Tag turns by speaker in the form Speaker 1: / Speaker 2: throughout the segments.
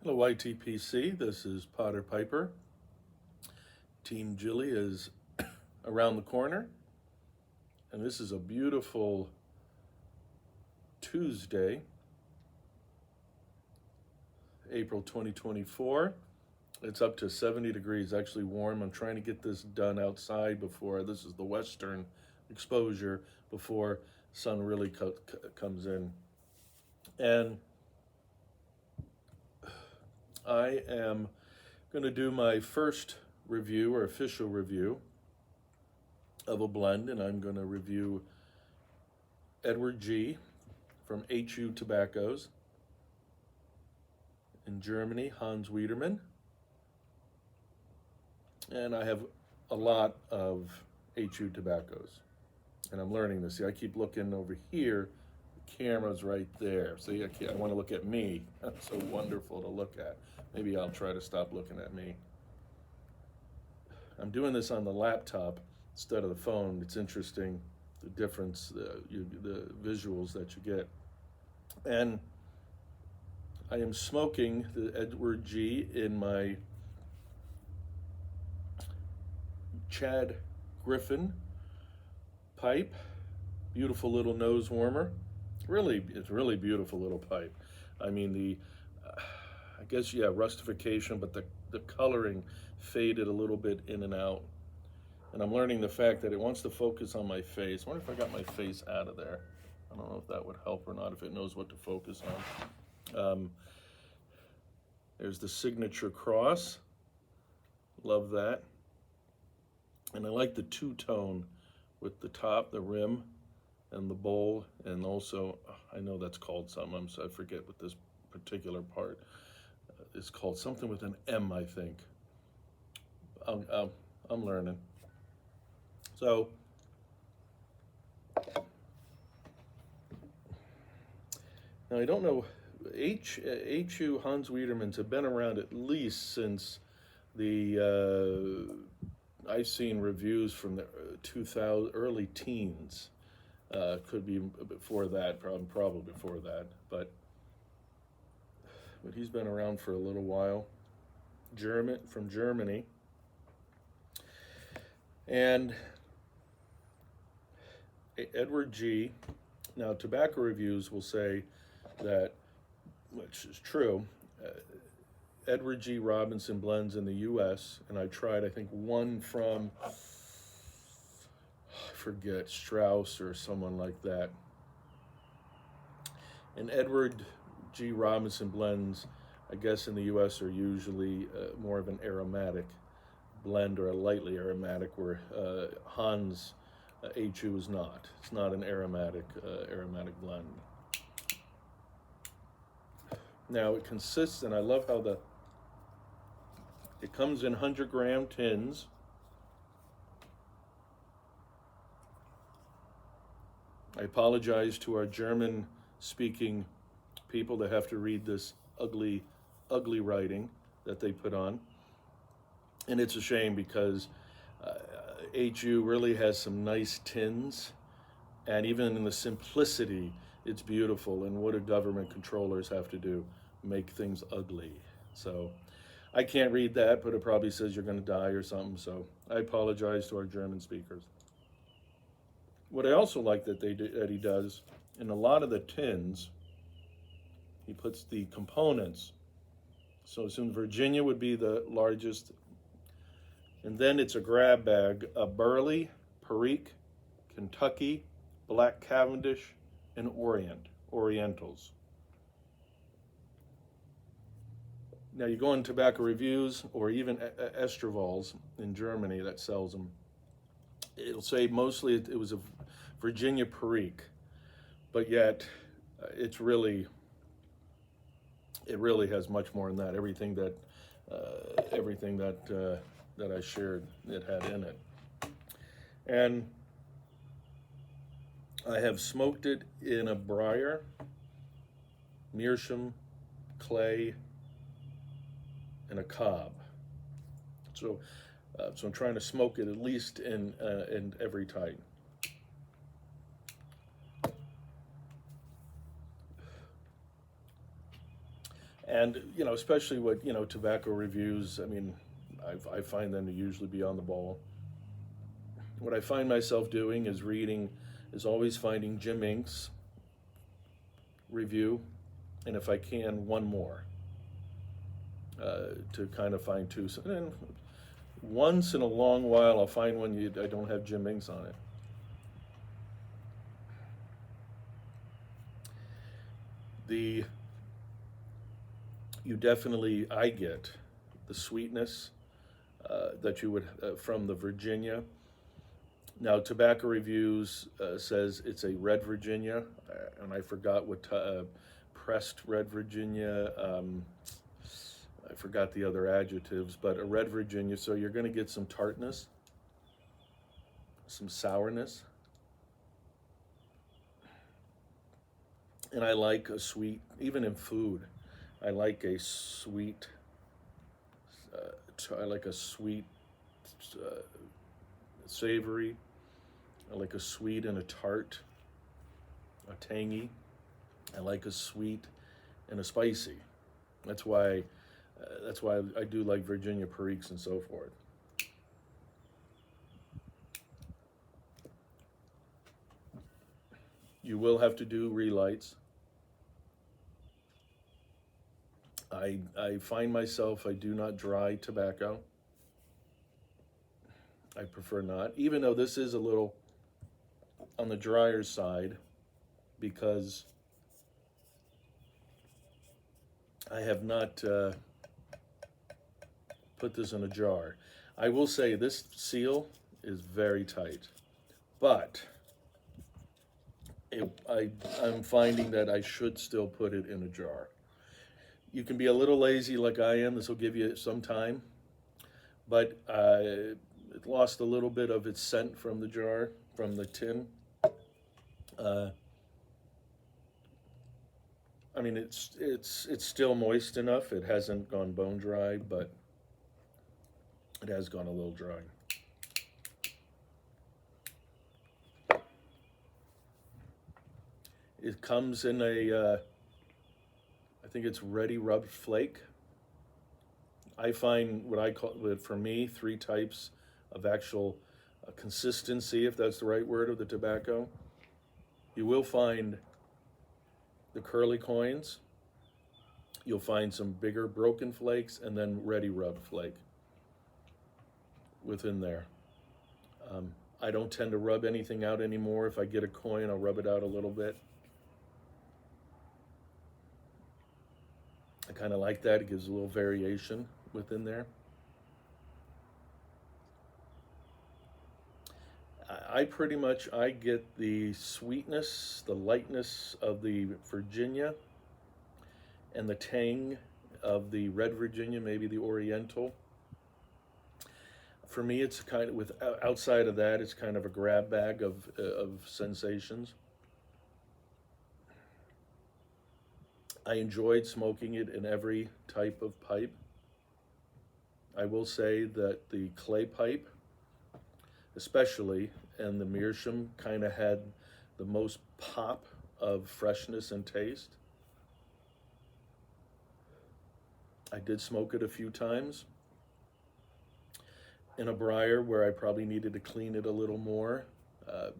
Speaker 1: Hello YTPC, this is Potter Piper. Team Jilly is around the corner, and this is a beautiful Tuesday, April 2024. It's up to 70 degrees, actually warm. I'm trying to get this done outside before, this is the western exposure, before sun really comes in. And I am going to do my first review or official review of a blend, and I'm going to review Edward G from HU Tobaccos in Germany, Hans Wiedermann. And I have a lot of HU tobaccos, and I'm learning this. See, I keep looking over here. The camera's right there. See, I want to look at me. That's so wonderful to look at. Maybe I'll try to stop looking at me. I'm doing this on the laptop instead of the phone. It's interesting, the difference, the visuals that you get. And I am smoking the Edward G in my Chad Griffin pipe. Beautiful little nose warmer. It's really beautiful little pipe. I mean, I guess, yeah, rustification, but the coloring faded a little bit in and out. And I'm learning the fact that it wants to focus on my face. I wonder if I got my face out of there. I don't know if that would help or not, if it knows what to focus on. There's the signature cross. Love that. And I like the two-tone with the top, the rim, and the bowl, and also, I know that's called something, I forget what this particular part is called, something with an M, I think. I'm learning. So, now I don't know, HU Hans Wiedermann's have been around at least since the, I've seen reviews from the 2000 early teens. Could be before that, probably before that, but he's been around for a little while. From Germany, and Edward G. Now, tobacco reviews will say that, which is true, Edward G. Robinson blends in the U.S., and I tried, I think, one from, I forget, Strauss or someone like that. And Edward G. Robinson blends, I guess, in the U.S. are usually more of an aromatic blend, or a lightly aromatic, where Hans HU is not. It's not an aromatic blend. Now it consists, and I love how it comes in 100-gram tins. I apologize to our German-speaking people that have to read this ugly writing that they put on. And it's a shame, because HU really has some nice tins, and even in the simplicity, it's beautiful. And what do government controllers have to do? Make things ugly. So I can't read that, but it probably says you're going to die or something. So I apologize to our German speakers. What I also like that he does, in a lot of the tins, he puts the components. So in Virginia would be the largest, and then it's a grab bag of Burley, Perique, Kentucky, Black Cavendish, and Orientals. Now you go in tobacco reviews, or even Estrevals in Germany that sells them. It'll say mostly it was a Virginia Perique, but yet it really has much more than that. Everything that I shared, it had in it. And I have smoked it in a briar, meerschaum, clay, and a cob. So I'm trying to smoke it at least in every type. And, especially with, tobacco reviews, I mean, I find them to usually be on the ball. What I find myself doing is always finding Jim Ink's review, and if I can, one more, to kind of fine tune. And then once in a long while, I'll find one I don't have Jim Ink's on it. I get the sweetness that you would from the Virginia. Now, Tobacco Reviews says it's a red Virginia, and I forgot what pressed red Virginia. I forgot the other adjectives, but a red Virginia. So you're going to get some tartness, some sourness, and I like a sweet, even in food. I like a sweet. Savory. I like a sweet and a tart, a tangy. I like a sweet and a spicy. That's why I do like Virginia Periques and so forth. You will have to do relights. I find myself, I do not dry tobacco. I prefer not, even though this is a little on the drier side, because I have not put this in a jar. I will say this seal is very tight, but I'm finding that I should still put it in a jar. You can be a little lazy like I am. This will give you some time, but it lost a little bit of its scent from the jar, from the tin. I mean, it's still moist enough. It hasn't gone bone dry, but it has gone a little dry. It comes in I think it's ready rubbed flake. I find what I call, for me, 3 types of actual consistency, if that's the right word, of the tobacco. You will find the curly coins. You'll find some bigger broken flakes, and then ready rubbed flake within there. I don't tend to rub anything out anymore. If I get a coin, I'll rub it out a little bit. I kind of like that. It gives a little variation within there. I get the sweetness, the lightness of the Virginia, and the tang of the red Virginia, maybe the Oriental. For me, it's kind of, outside of that, it's kind of a grab bag of sensations. I enjoyed smoking it in every type of pipe. I will say that the clay pipe, especially, and the Meerschaum kind of had the most pop of freshness and taste. I did smoke it a few times in a briar where I probably needed to clean it a little more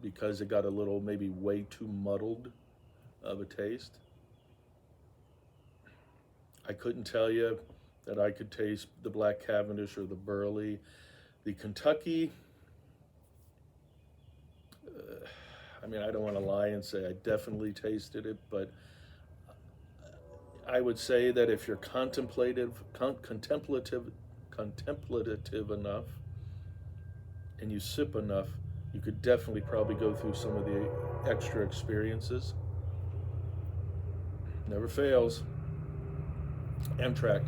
Speaker 1: because it got a little, maybe way too muddled of a taste. I couldn't tell you that I could taste the Black Cavendish or the Burley. The Kentucky, I mean, I don't want to lie and say I definitely tasted it, but I would say that if you're contemplative enough, and you sip enough, you could definitely probably go through some of the extra experiences. Never fails. Amtrak.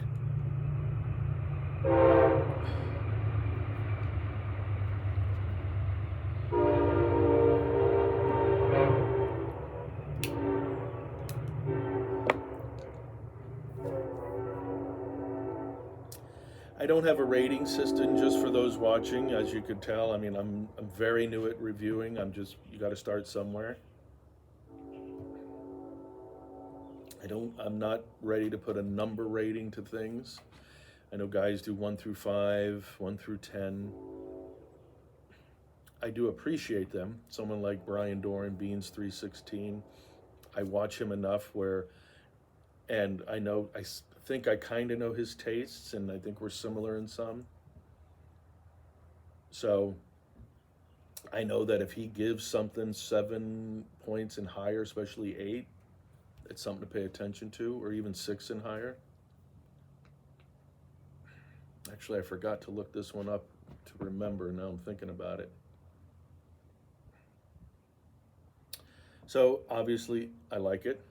Speaker 1: I don't have a rating system, just for those watching. As you could tell, I mean, I'm very new at reviewing. You got to start somewhere. I'm not ready to put a number rating to things. I know guys do 1 through 5, 1 through 10. I do appreciate them. Someone like Brian Doran, Beans 316. I watch him enough and I think I kind of know his tastes, and I think we're similar in some. So I know that if he gives something 7 points and higher, especially 8, it's something to pay attention to, or even 6 and higher. Actually, I forgot to look this one up to remember. Now I'm thinking about it. So obviously, I like it.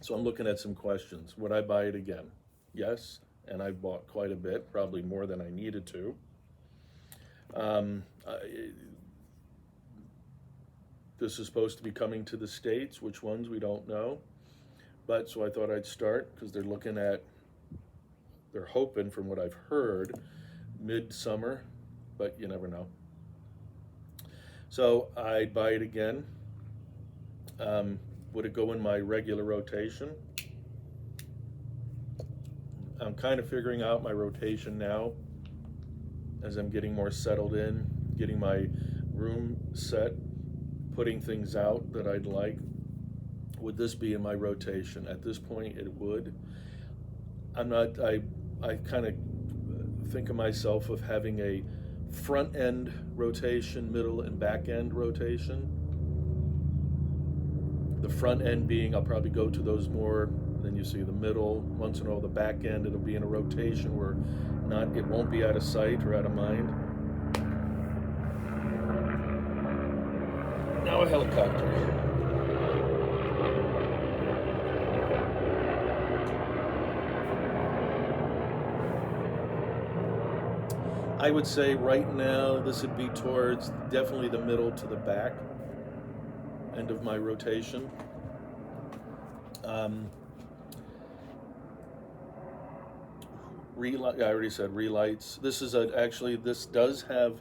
Speaker 1: So I'm looking at some questions. Would I buy it again? Yes, and I bought quite a bit, probably more than I needed to. This is supposed to be coming to the States. Which ones, we don't know. But so I thought I'd start, because they're hoping, from what I've heard, mid-summer, but you never know. So I'd buy it again. Would it go in my regular rotation? I'm kind of figuring out my rotation now as I'm getting more settled in, getting my room set, putting things out that I'd like. Would this be in my rotation? At this point, it would. I kind of think of myself of having a front end rotation, middle and back end rotation. The front end being, I'll probably go to those more. Then you see the middle. Once in a while, the back end, it'll be in a rotation where it won't be out of sight or out of mind. Now a helicopter. I would say right now this would be towards definitely the middle to the back end of my rotation. I already said relights. This is this does have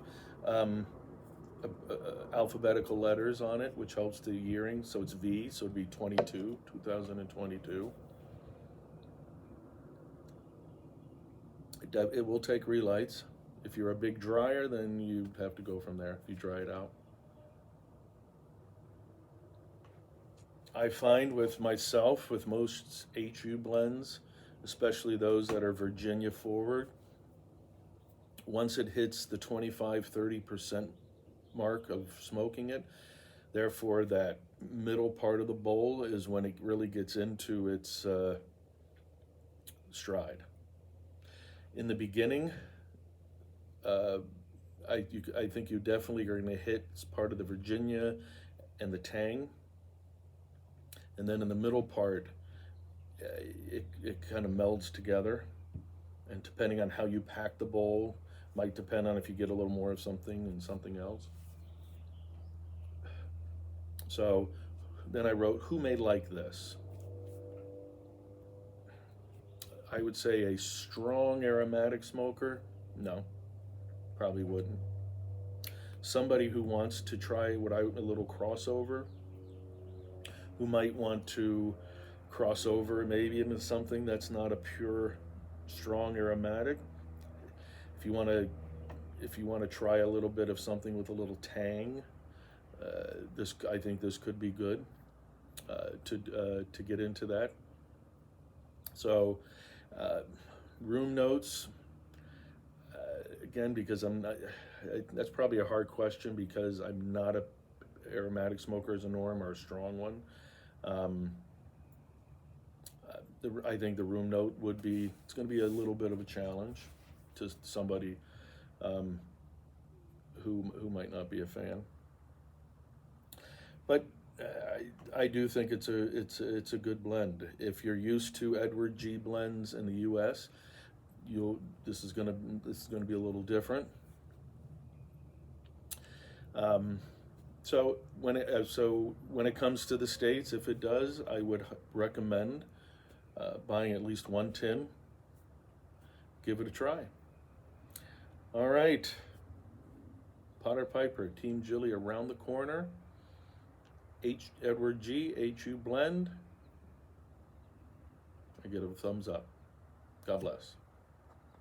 Speaker 1: alphabetical letters on it, which helps the yearing. So it's V, so it'd be 2022. It will take relights. If you're a big dryer, then you have to go from there if you dry it out. I find with myself, with most HU blends, especially those that are Virginia forward, once it hits the 25-30% mark of smoking it, therefore that middle part of the bowl is when it really gets into its stride. In the beginning, I think you definitely are going to hit part of the Virginia and the tang, and then in the middle part, it kind of melds together, and depending on how you pack the bowl, might depend on if you get a little more of something and something else. So then I wrote, who may like this? I would say a strong aromatic smoker, no, probably wouldn't. Somebody who wants to try a little crossover, who might want to cross over maybe into something that's not a pure strong aromatic. If you want to try a little bit of something with a little tang, I think this could be good to get into that. So room notes, again, because that's probably a hard question because I'm not a aromatic smoker as a norm, or a strong one. I think the room note it's going to be a little bit of a challenge to somebody who might not be a fan. But I do think it's a good blend. If you're used to Edward G blends in the U.S., this is going to be a little different. So when it comes to the States, if it does, I would recommend buying at least one tin. Give it a try. All right, Potter Piper, Team Jilly around the corner. Edward G HU blend. I give it a thumbs up. God bless.